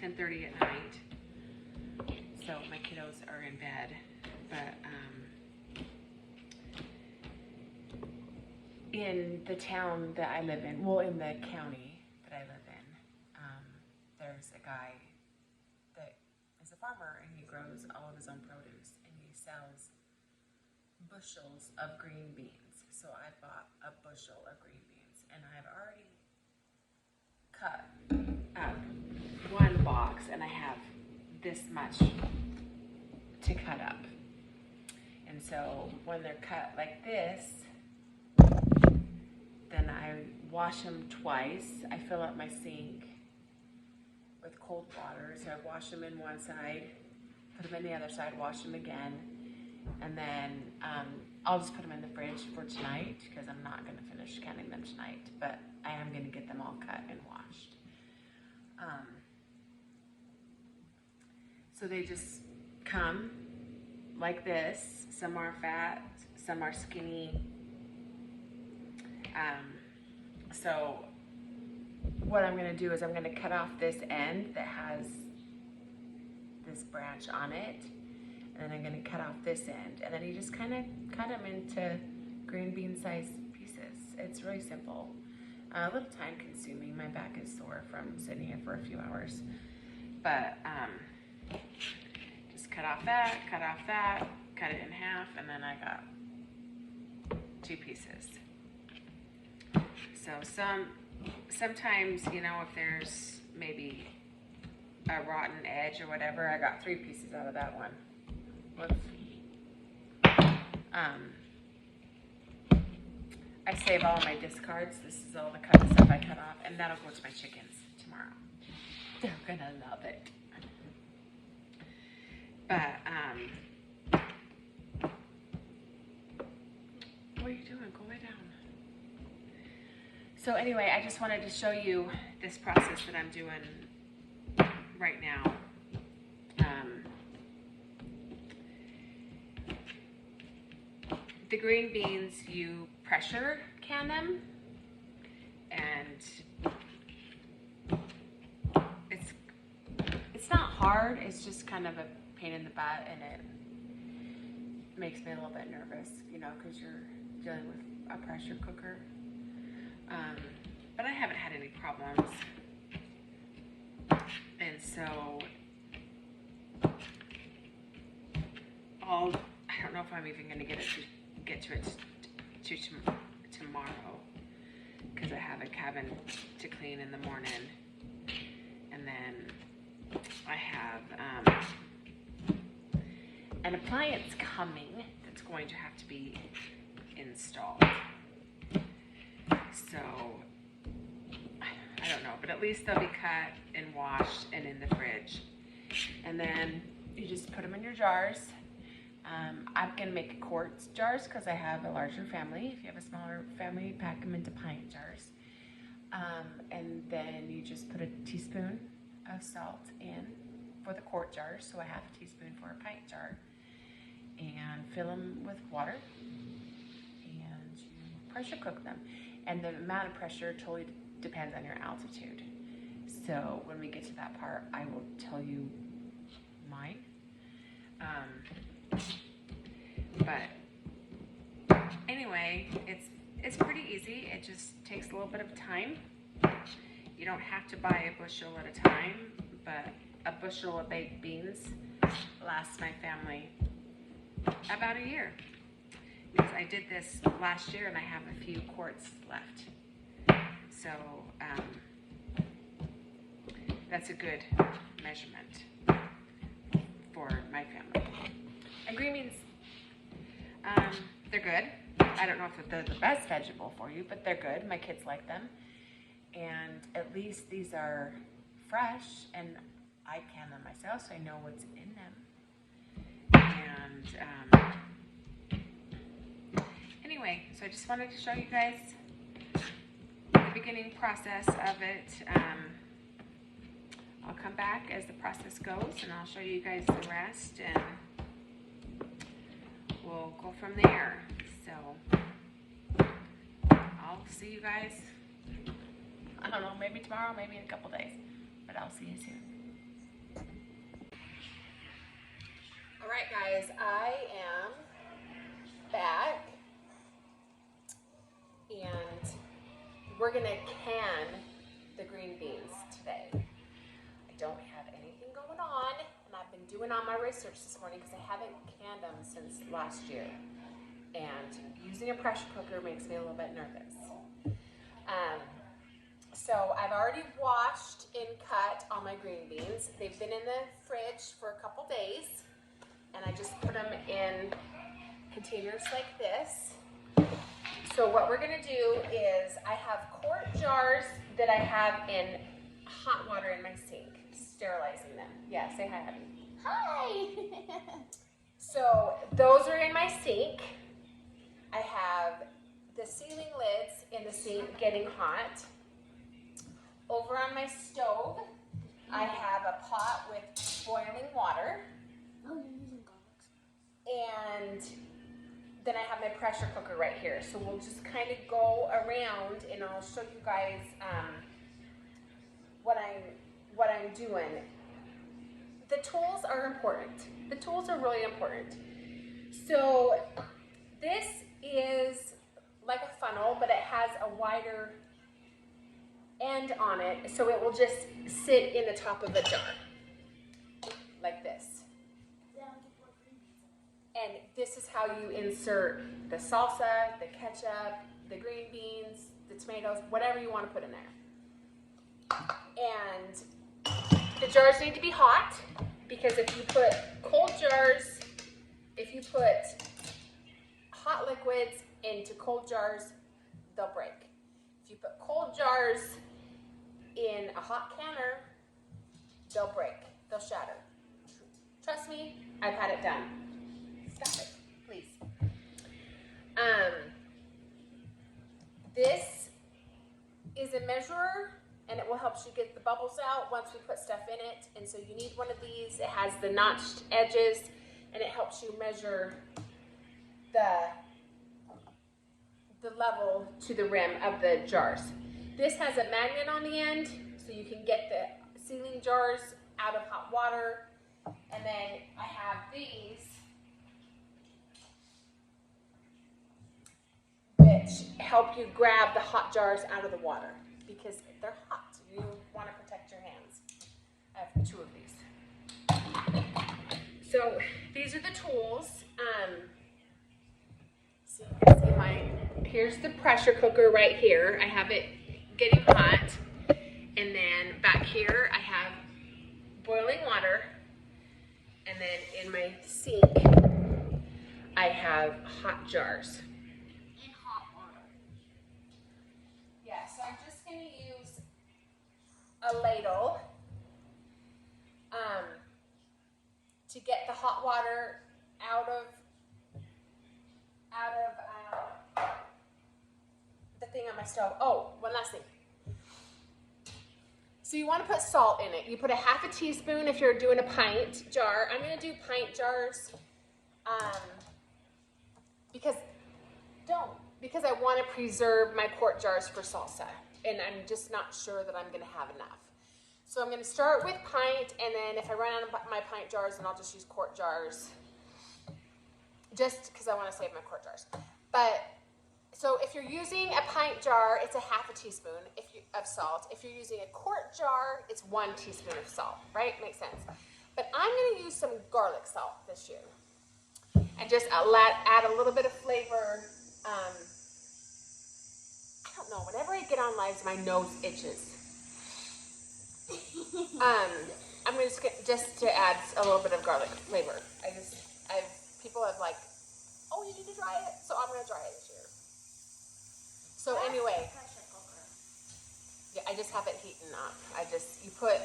10:30 at night. So my kiddos are in bed, but in the town that I live in, well, in the county that I live in, there's a guy that is a farmer, and he grows all of his own produce, and he sells bushels of green beans. So I bought a bushel of green beans, and I've already cut up one box, and I have this much to cut up. And so when they're cut like this, then I wash them twice. I fill up my sink with cold water. So I wash them in one side, put them in the other side, wash them again, and then I'll just put them in the fridge for tonight because I'm not going to finish canning them tonight, but I am going to get them all cut and washed. So they just come like this. Some are fat, some are skinny. So what I'm going to do is I'm going to cut off this end that has this branch on it, and then I'm going to cut off this end, and then you just kind of cut them into green bean sized pieces. It's really simple. A little time consuming. My back is sore from sitting here for a few hours, but just cut off that, cut it in half, and then I got 2 pieces. So sometimes, you know, if there's maybe a rotten edge or whatever, I got 3 pieces out of that one. Whoops. I save all my discards. This is all the cut stuff I cut off, and that'll go to my chickens tomorrow. They're gonna love it. But what are you doing? Go lay down. So anyway, I just wanted to show you this process that I'm doing right now. The green beans, you pressure can them, and it's not hard. It's just kind of a pain in the butt, and it makes me a little bit nervous, you know, because you're dealing with a pressure cooker. But I haven't had any problems, and so I don't know if I'm even going to get to it tomorrow, because I have a cabin to clean in the morning, and then I have an appliance coming that's going to have to be installed. So I don't know, but at least they'll be cut and washed and in the fridge. And then you just put them in your jars. I'm going to make quart jars because I have a larger family. If you have a smaller family, pack them into pint jars. And then you just put a teaspoon of salt in for the quart jars, so a half a teaspoon for a pint jar. And fill them with water. And you pressure cook them. And the amount of pressure totally depends on your altitude. So when we get to that part, I will tell you mine. But anyway, it's pretty easy. It just takes a little bit of time. You don't have to buy a bushel at a time, but a bushel of baked beans lasts my family about a year. Because I did this last year and I have a few quarts left. So that's a good measurement for my family. And green beans, they're good. I don't know if they're the best vegetable for you, but they're good. My kids like them. And at least these are fresh, and I can them myself, so I know what's in them. And anyway, so I just wanted to show you guys the beginning process of it. I'll come back as the process goes, and I'll show you guys the rest, and we'll go from there. So I'll see you guys, I don't know, maybe tomorrow, maybe in a couple days, but I'll see you soon. All right, guys, I am back, and we're gonna can the green beans today. I don't have anything going on, and I've been doing all my research this morning because I haven't canned them since last year. And using a pressure cooker makes me a little bit nervous. So I've already washed and cut all my green beans. They've been in the fridge for a couple days, and I just put them in containers like this. So what we're gonna do is I have quart jars that I have in hot water in my sink, sterilizing them. Yeah, say hi, Abby. Hi! So those are in my sink. I have the ceiling lids in the sink getting hot. Over on my stove, I have a pot with boiling water. Oh, you're using garlic. And then I have my pressure cooker right here. So we'll just kind of go around and I'll show you guys what I'm doing. The tools are important. The tools are really important. So this is like a funnel, but it has a wider end on it, so it will just sit in the top of a jar like this. And this is how you insert the salsa, the ketchup, the green beans, the tomatoes, whatever you want to put in there. And the jars need to be hot, because if you put cold jars, if you put hot liquids into cold jars, they'll break. If you put cold jars in a hot canner, they'll break, they'll shatter. Trust me, I've had it done. Stop it, please. This is a measurer, and it will help you get the bubbles out once we put stuff in it. And so you need one of these. It has the notched edges, and it helps you measure the level to the rim of the jars. This has a magnet on the end, so you can get the ceiling jars out of hot water. And then I have these, which help you grab the hot jars out of the water because they're hot. You want to protect your hands. I have two of these. So these are the tools. So you can see here's the pressure cooker right here. I have it getting hot. And then back here I have boiling water. And then in my sink I have hot jars. And hot water. Yeah, so I'm just going to use a ladle to get the hot water out of the thing on my stove. Oh, one last thing. So you want to put salt in it. You put a half a teaspoon if you're doing a pint jar. I'm going to do pint jars because I want to preserve my quart jars for salsa, and I'm just not sure that I'm going to have enough. So I'm going to start with pint, and then if I run out of my pint jars, then I'll just use quart jars, just because I want to save my quart jars. But so if you're using a pint jar, it's a half a teaspoon of salt. If you're using a quart jar, it's 1 teaspoon of salt, right? Makes sense. But I'm going to use some garlic salt this year, and just add a little bit of flavor. I don't know. Whenever I get on lives, my nose itches. I'm just to add a little bit of garlic flavor. People have like, oh, you need to dry it, so I'm going to dry it this year. So anyway, yeah, I just have it heating up. You put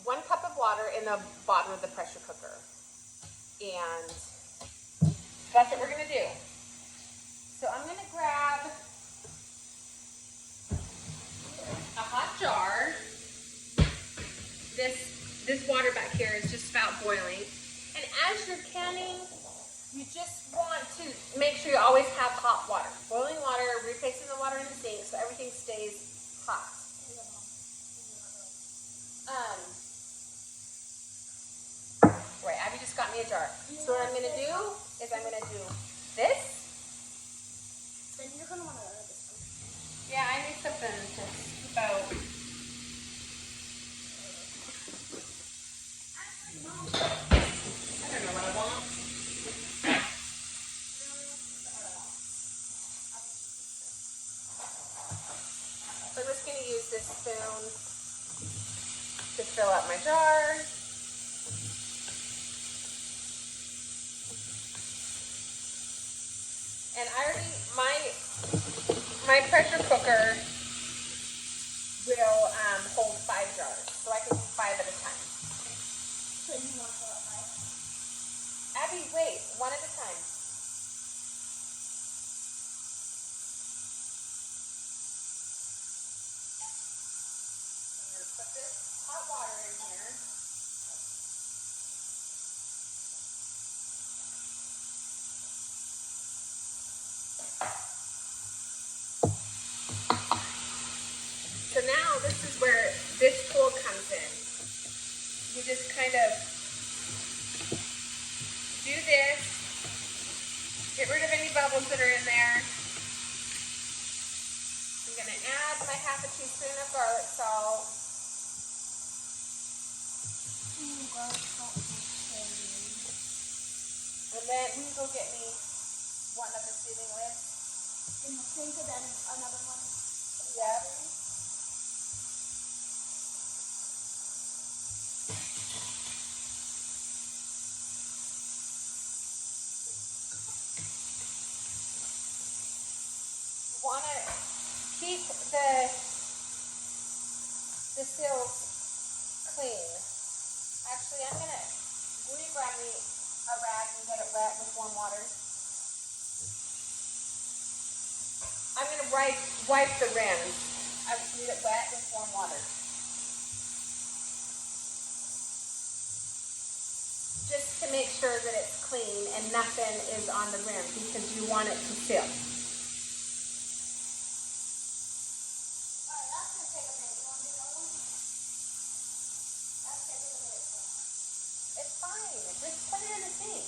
1 cup of water in the bottom of the pressure cooker, and that's what we're going to do. So I'm going to grab a hot jar. This water back here is just about boiling. And as you're canning, you just want to make sure you always have hot water. Boiling water, replacing the water in the sink so everything stays hot. Right, Abby just got me a jar. So what I'm gonna do is I'm gonna do this. Then you're gonna want to let this go. Yeah, I need something to keep out. I don't know what I want. So I'm just gonna use this spoon to fill up my jar. And I already, my pressure cooker will hold 5 jars, so I can do 5 at a time. So you want to fill up mine? Abby, wait, 1 at a time. I'm gonna put this hot water in here. So now this is where this tool comes in. You just kind of do this, get rid of any bubbles that are in there. I'm gonna add my half a teaspoon of garlic salt. Garlic salt and And then we go get me one of the sealing lids. in the sink, and then another one. Yep. Want to keep the seals clean. Actually, will you grab me a rag and get it wet with warm water? I'm gonna wipe the rims. I need it wet with warm water. Just to make sure that it's clean and nothing is on the rim because you want it to seal. It's fine. Just put it in the sink.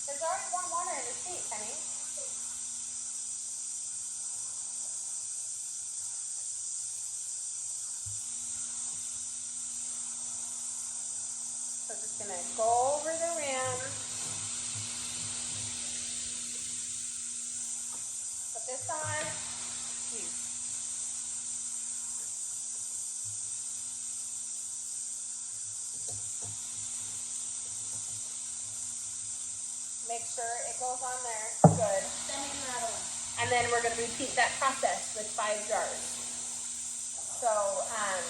There's already warm water in the sink, honey. So just gonna go over the rim. Put this on. Please. Make sure it goes on there. Good. Then we do another one. And then we're going to repeat that process with 5 jars. So, I'm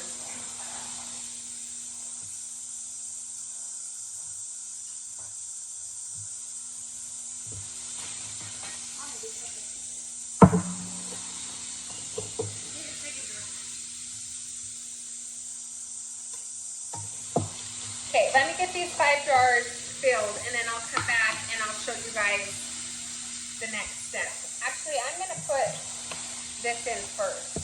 gonna do something. okay, let me get these 5 jars filled and then I'll come back and I'll show you guys the next step. Actually, I'm going to put this in first.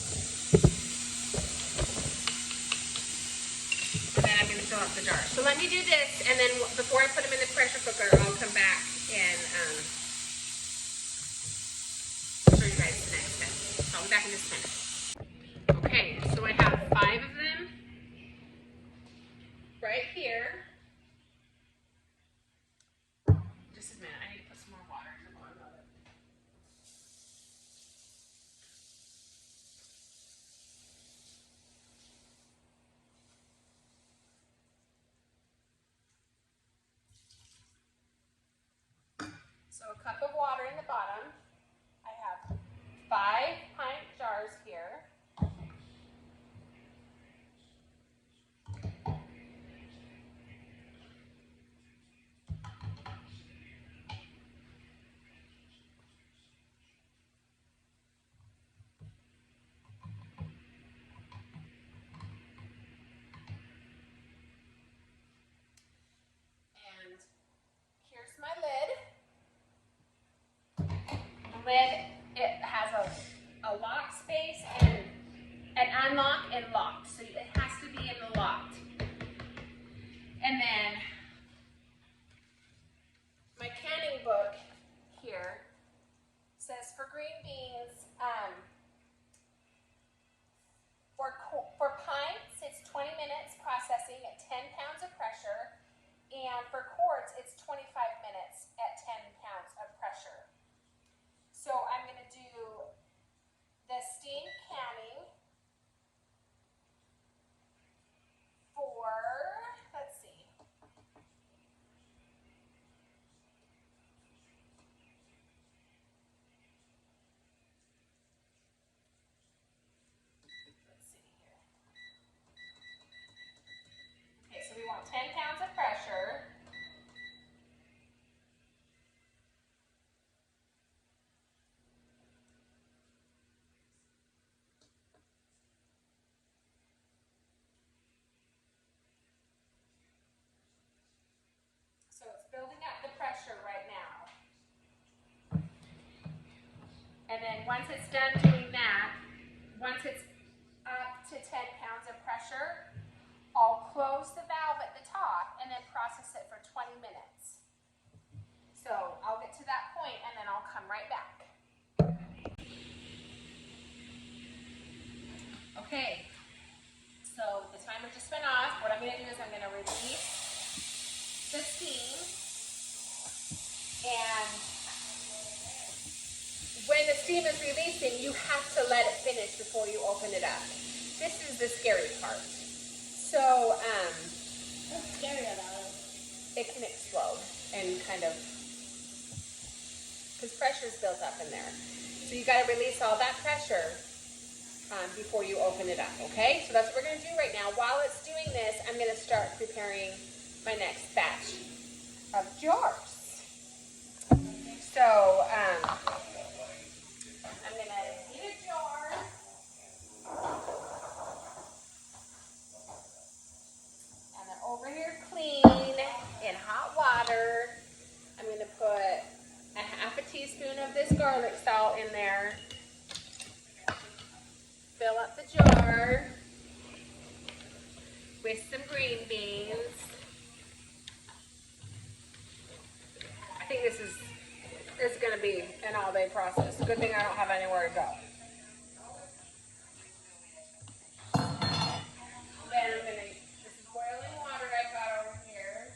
And then I'm going to fill up the jar. So let me do this and then before I put them in the pressure cooker, I'll come back and show you guys the next step. So I'll be back in just a minute. Okay, so I have 5 of them right here. Just a minute, I need to put some more water in the bottom of it. So a cup of water in the bottom. I have 5 pint jars here. And here's my lid. The lid, it has a lock space and an unlock and locked. So it has to be in the locked. And then my And then once it's done doing that, once it's up to 10 pounds of pressure, I'll close the valve at the top and then process it for 20 minutes. So I'll get to that point and then I'll come right back. Okay, so the timer just went off. What I'm going to do is I'm going to release the steam, and when the steam is releasing, you have to let it finish before you open it up. This is the scary part. So, What's scary about it? it can explode and kind of, because pressure is built up in there. So you got to release all that pressure before you open it up, okay? So that's what we're going to do right now. While it's doing this, I'm going to start preparing my next batch of jars. So, I'm going to heat a jar. And then over here clean in hot water. I'm going to put a half a teaspoon of this garlic salt in there. Fill up the jar with some green beans. I think this is going to be an all-day process. Good thing I don't have anywhere to go. Then I'm going to, this is boiling water I've got over here.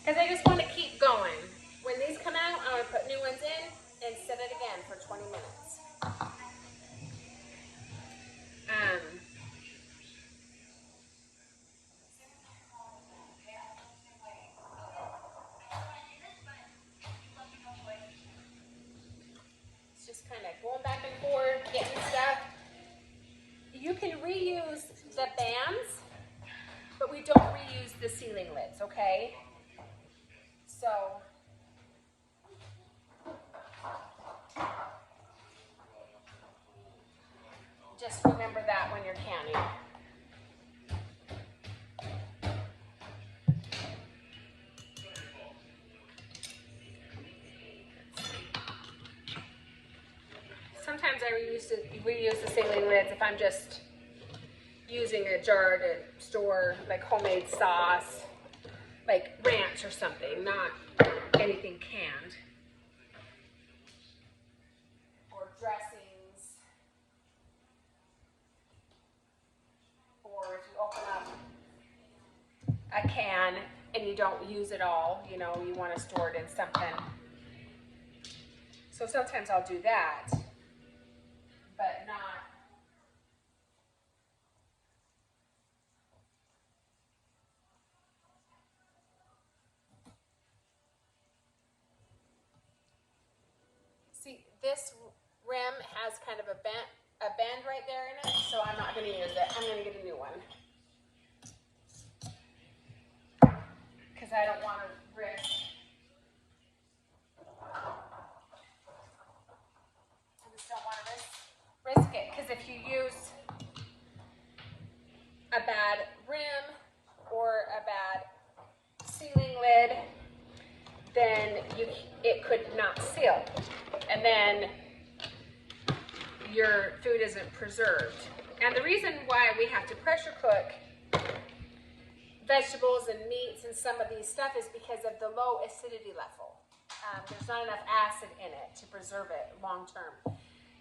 Because I just want to keep going. When these come out, I'm going to put new ones in and set it again for 20 minutes. It's just kind of going back and forth, getting stuff. You can reuse the bands, but we don't reuse the sealing lids, okay? So, just remember that when you're canning. Sometimes I reuse the sealing lids if I'm just using a jar to store like homemade sauce, like ranch or something, not anything canned. Or dressings. Or if you open up a can and you don't use it all, you know, you want to store it in something. So sometimes I'll do that, but not. See, this rim has kind of a bend right there in it, so I'm not going to use it. I'm going to get a new one. Because I don't want to risk. I just don't want to risk it. Because if you use a bad rim or a bad sealing lid, then it could not seal. And then your food isn't preserved. And the reason why we have to pressure cook vegetables and meats and some of these stuff is because of the low acidity level. There's not enough acid in it to preserve it long term.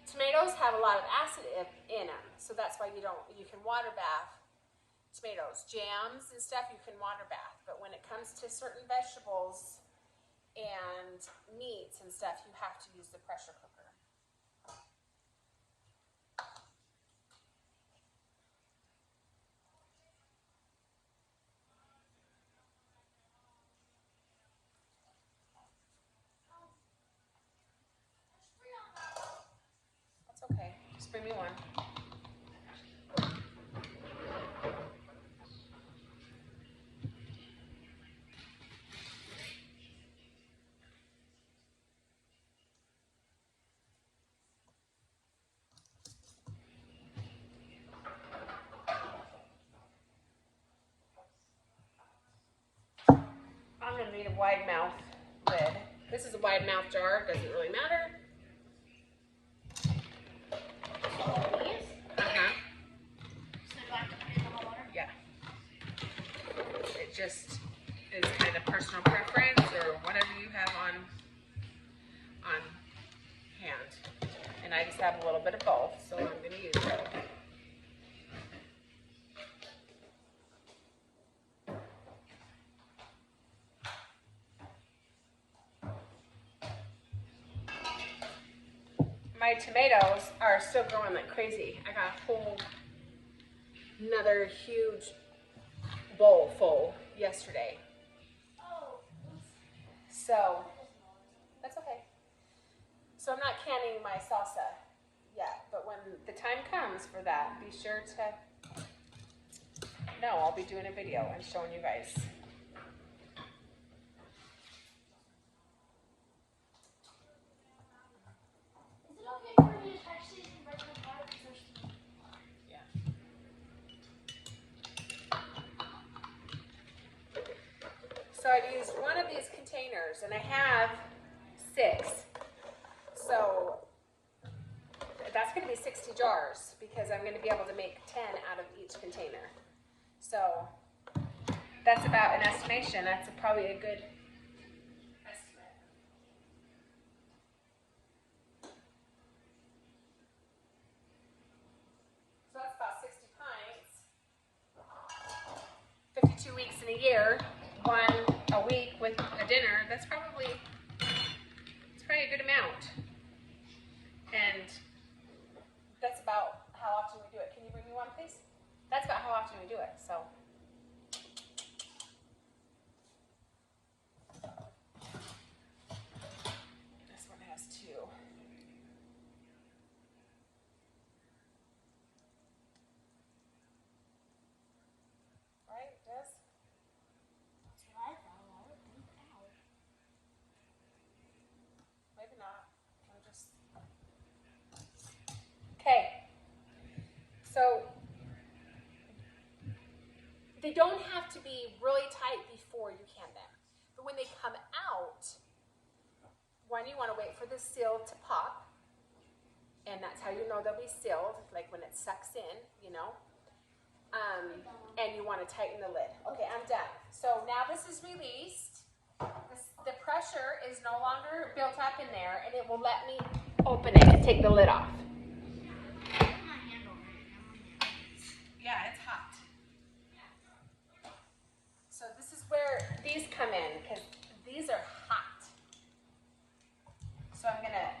Tomatoes have a lot of acid in them, so that's why you can water bath tomatoes. Jams and stuff you can water bath, but when it comes to certain vegetables and meats and stuff, you have to use the pressure cooker. That's okay. Just bring me one. wide mouth lid. This is a wide mouth jar, doesn't really matter. These? Uh-huh. So do I have to put it in the hot water? Yeah. It just is kind of personal preference or whatever you have on hand. And I just have a little bit of both, so I'm going to use both. My tomatoes are still growing like crazy. I got a whole another huge bowl full yesterday. Oh. So that's okay. So I'm not canning my salsa yet, but when the time comes for that, be sure to know I'll be doing a video and showing you guys. Is it okay for me to touch these in regular water? Because there's Yeah. So I've used one of these containers and I have 6. So that's going to be 60 jars because I'm going to be able to make 10 out of each container. So that's about an estimation. That's probably a good estimate. So that's about 60 pints. 52 weeks in a year, 1 a week with a dinner. That's probably a good amount. And that's about how often we do it. Can you bring me one, please? That's about how often we do it. So. This one has 2. Right? It does? That's what I thought. I would think out. Maybe not. I'm just. Okay. So they don't have to be really tight before you can them. But when they come out, one, you want to wait for the seal to pop. And that's how you know they'll be sealed, like when it sucks in, you know. And you want to tighten the lid. Okay, I'm done. So now this is released. The pressure is no longer built up in there, and it will let me open it and take the lid off. Yeah, it's hot. So this is where these come in, because these are hot. So I'm going to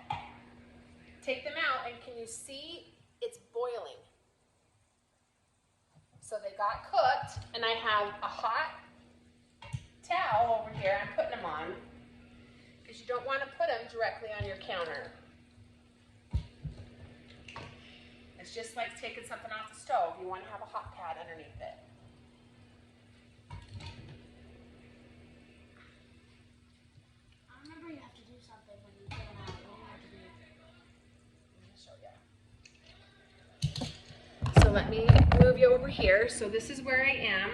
take them out, and can you see it's boiling? So they got cooked, and I have a hot towel over here. I'm putting them on, because you don't want to put them directly on your counter. It's just like taking something off the stove. You want to have a hot pad underneath it. I remember you have to do something when you get them out. What do you have to do? Let me show you. So let me move you over here. So this is where I am.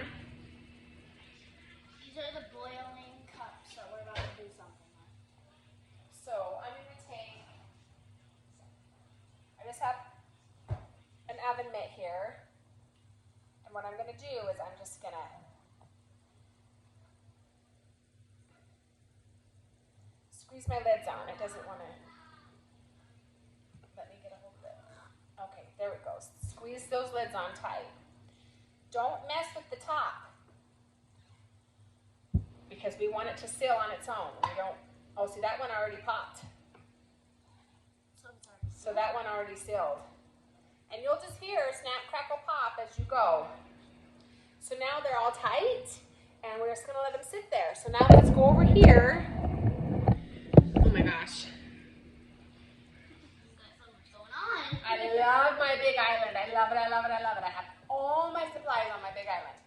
These are the boiling cups that we're about to do something with. So I'm going to take, I just have an oven mitt here. And what I'm going to do is I'm just going to squeeze my lids on. It doesn't want to, let me get a hold of it. Okay, there it goes. Squeeze those lids on tight. Don't mess with the top, because we want it to seal on its own. We don't, oh, see, that one already popped. So that one already sealed. And you'll just hear snap, crackle, pop as you go. So now they're all tight, and we're just gonna let them sit there. So now let's go over here. Oh my gosh. I love my big island. I love it, I love it, I love it. I have all my supplies on my big island.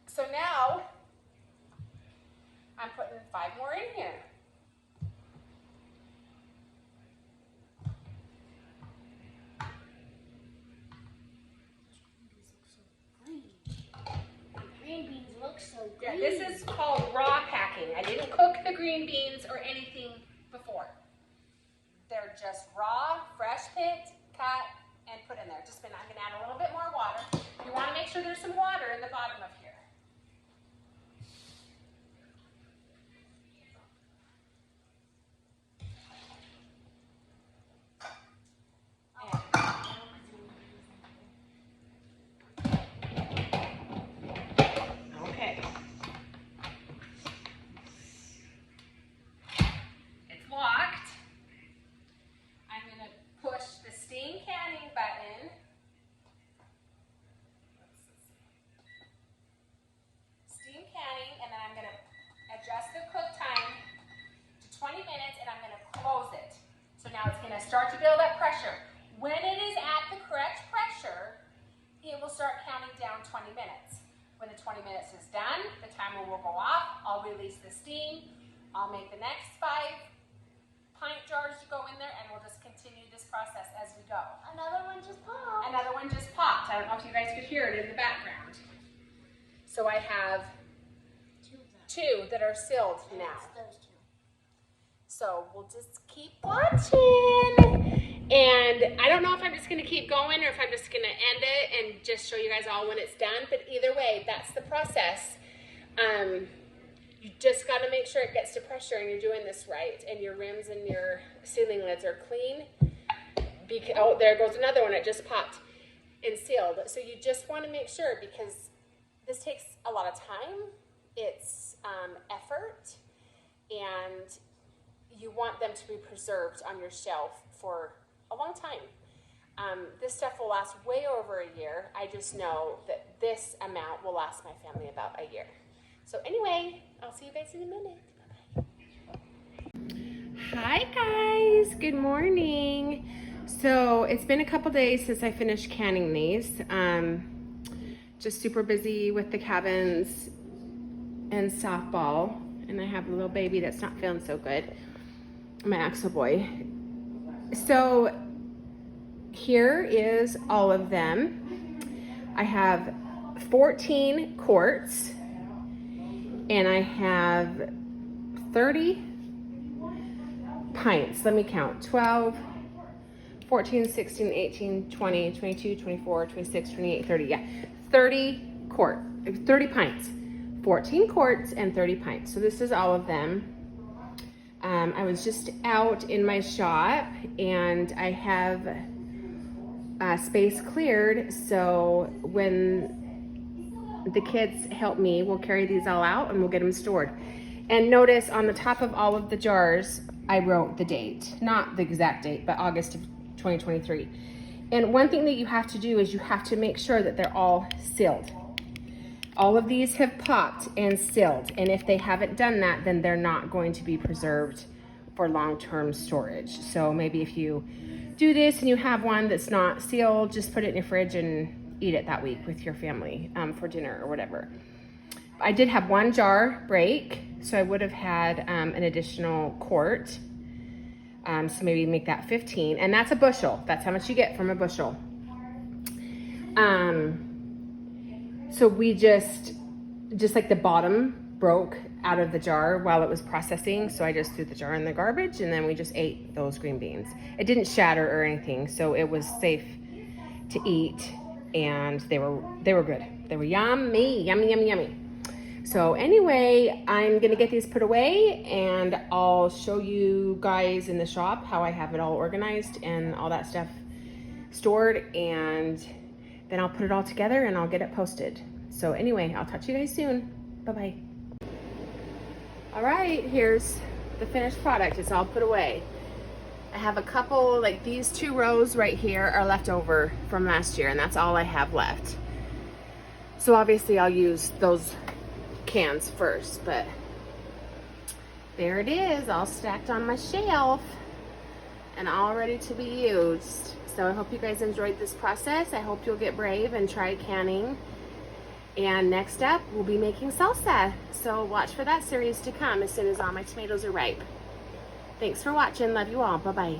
So now, I'm putting 5 more in here. Green beans look looks so good. Yeah, this is called raw packing. I didn't cook the green beans or anything before. They're just raw, fresh picked, cut, and put in there. I'm gonna add a little bit more water. You wanna make sure there's some water in the bottom of here. Okay. It's locked. I'm going to push the steam canning button. Steam canning, and then I'm going to adjust the cook time to 20 minutes, and I'm going to close it. So now it's going to start to build up pressure. When it is at the correct pressure, it will start counting down 20 minutes. When the 20 minutes is done, the timer will go off. I'll release the steam. I'll make the next 5 pint jars to go in there, and we'll just continue this process as we go. Another one just popped. Another one just popped. I don't know if you guys could hear it in the background. So I have 2 that are sealed now. Those 2. So we'll just keep watching. And I don't know if I'm just gonna keep going or if I'm just gonna end it and just show you guys all when it's done. But either way, that's the process. You just gotta make sure it gets to pressure and you're doing this right. And your rims and your ceiling lids are clean. Oh, there goes another one. It just popped and sealed. So you just wanna make sure, because this takes a lot of time. It's effort, and you want them to be preserved on your shelf for a long time. This stuff will last way over a year. I just know that this amount will last my family about a year. So anyway, I'll see you guys in a minute. Bye-bye. Hi guys, good morning. So it's been a couple days since I finished canning these. Just super busy with the cabins and softball. And I have a little baby that's not feeling so good. My Axel boy. So here is all of them. I have 14 quarts, and I have 30 pints. Let me count. 12, 14, 16, 18, 20, 22, 24, 26, 28, 30. Yeah, 30 pints. 14 quarts and 30 pints. So this is all of them. I was just out in my shop, and I have space cleared, so when the kids help me, we'll carry these all out and we'll get them stored. And notice on the top of all of the jars, I wrote the date, not the exact date, but August of 2023. And one thing that you have to do is you have to make sure that they're all sealed. All of these have popped and sealed, and if they haven't done that, then they're not going to be preserved for long-term storage. So maybe if you do this and you have one that's not sealed, just put it in your fridge and eat it that week with your family for dinner or whatever. I did have 1 jar break, so I would have had an additional quart. So maybe make that 15, and that's a bushel. That's how much you get from a bushel. So we just like the bottom broke out of the jar while it was processing. So I just threw the jar in the garbage, and then we just ate those green beans. It didn't shatter or anything, so it was safe to eat, and they were good. They were yummy, yummy, yummy, yummy. So anyway, I'm gonna get these put away, and I'll show you guys in the shop how I have it all organized and all that stuff stored, and then I'll put it all together and I'll get it posted. So anyway, I'll talk to you guys soon. Bye-bye. All right, here's the finished product. It's all put away. I have a couple, like these 2 rows right here are left over from last year, and that's all I have left. So obviously I'll use those cans first, but there it is, all stacked on my shelf and all ready to be used. So I hope you guys enjoyed this process. I hope you'll get brave and try canning. And next up, we'll be making salsa. So watch for that series to come as soon as all my tomatoes are ripe. Thanks for watching. Love you all. Bye-bye.